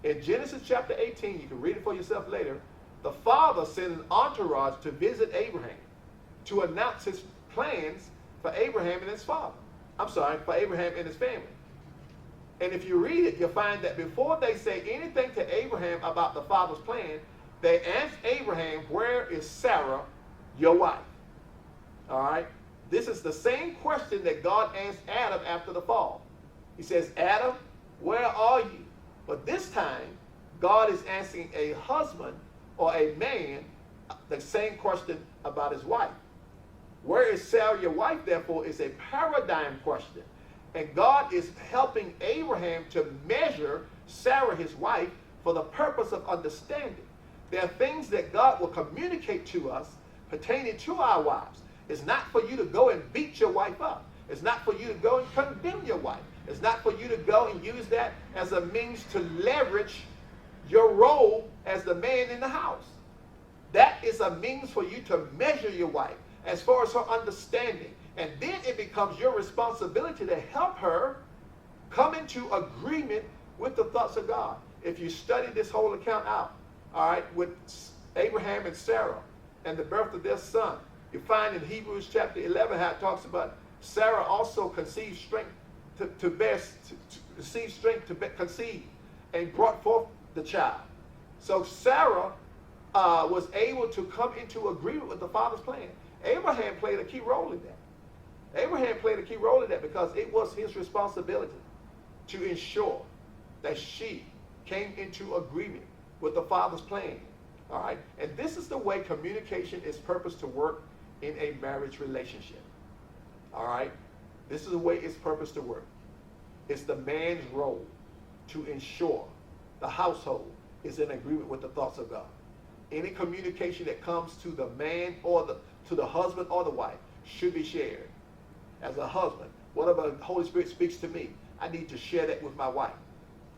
In Genesis chapter 18, you can read it for yourself later, the father sent an entourage to visit Abraham to announce his plans for Abraham and his father. I'm sorry, for Abraham and his family. And if you read it, you'll find that before they say anything to Abraham about the father's plan, they ask Abraham, where is Sarah, your wife? All right? This is the same question that God asked Adam after the fall. He says, Adam, where are you? But this time, God is asking a husband or a man the same question about his wife. Where is Sarah, your wife, therefore, is a paradigm question. And God is helping Abraham to measure Sarah, his wife, for the purpose of understanding. There are things that God will communicate to us pertaining to our wives. It's not for you to go and beat your wife up. It's not for you to go and condemn your wife. It's not for you to go and use that as a means to leverage your role as the man in the house. That is a means for you to measure your wife as far as her understanding. And then it becomes your responsibility to help her come into agreement with the thoughts of God. If you study this whole account out, all right, with Abraham and Sarah and the birth of their son, you find in Hebrews chapter 11 how it talks about Sarah also conceived strength to conceive and brought forth the child. So Sarah was able to come into agreement with the father's plan. Abraham played a key role in that. Abraham played a key role in that because it was his responsibility to ensure that she came into agreement with the father's plan. All right? And this is the way communication is purposed to work in a marriage relationship. All right? This is the way it's purposed to work. It's the man's role to ensure the household is in agreement with the thoughts of God. Any communication that comes to the man or to the husband or the wife should be shared. As a husband, whatever the Holy Spirit speaks to me, I need to share that with my wife.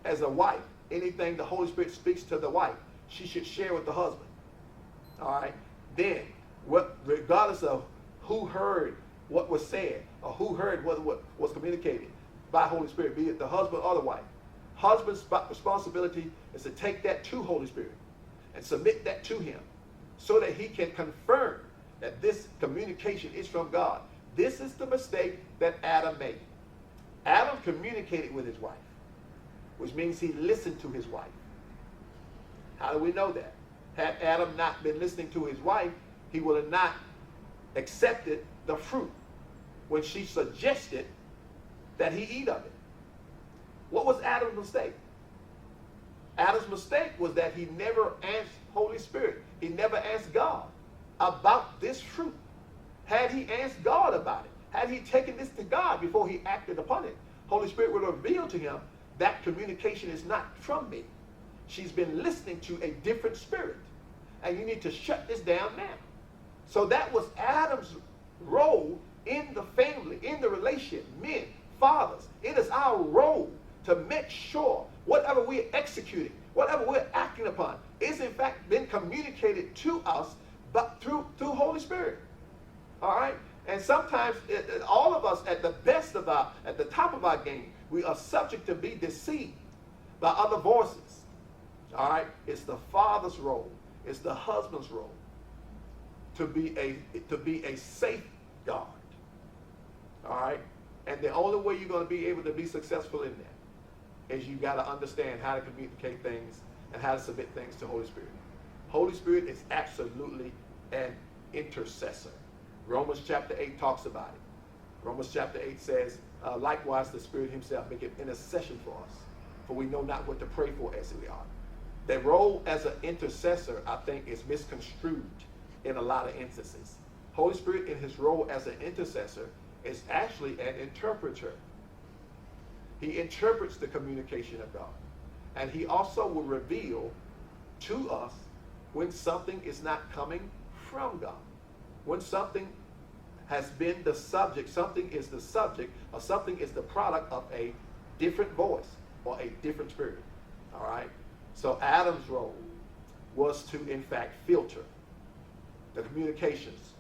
As a wife, anything the Holy Spirit speaks to the wife, she should share with the husband. All right? Then, regardless of who heard what was said or who heard what was communicated by Holy Spirit, be it the husband or the wife, husband's responsibility is to take that to Holy Spirit and submit that to him so that he can confirm that this communication is from God. This is the mistake that Adam made. Adam communicated with his wife, which means he listened to his wife. How do we know that? Had Adam not been listening to his wife, he would have not accepted the fruit when she suggested that he eat of it. What was Adam's mistake? Adam's mistake was that he never asked Holy Spirit. He never asked God about this fruit. Had he asked God about it, had he taken this to God before he acted upon it, Holy Spirit would reveal to him that communication is not from me. She's been listening to a different spirit. And you need to shut this down now. So that was Adam's role in the family, in the relationship. Men, fathers, it is our role to make sure whatever we're executing, whatever we're acting upon, is in fact been communicated to us but through Holy Spirit. All right? And sometimes all of us at the top of our game, we are subject to be deceived by other voices. All right? It's the father's role. It's the husband's role to be a safeguard. All right? And the only way you're going to be able to be successful in that is you got to understand how to communicate things and how to submit things to Holy Spirit. Holy Spirit is absolutely an intercessor. Romans chapter 8 talks about it. Romans chapter 8 says, likewise the Spirit himself maketh intercession for us, for we know not what to pray for as we ought. Their role as an intercessor, I think, is misconstrued in a lot of instances. Holy Spirit in his role as an intercessor is actually an interpreter. He interprets the communication of God. And he also will reveal to us when something is not coming from God. When something has been the subject, something is the subject, or something is the product of a different voice or a different spirit. All right? So Adam's role was to, in fact, filter the communications,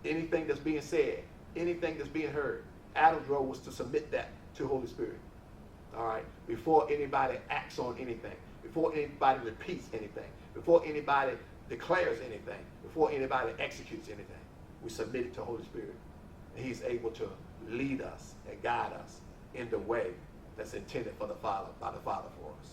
anything that's being said, anything that's being heard. Adam's role was to submit that to Holy Spirit. all right, before anybody acts on anything, before anybody repeats anything, before anybody declares anything, before anybody executes anything. We submit it to Holy Spirit. And he's able to lead us and guide us in the way that's intended for the Father, by the Father for us.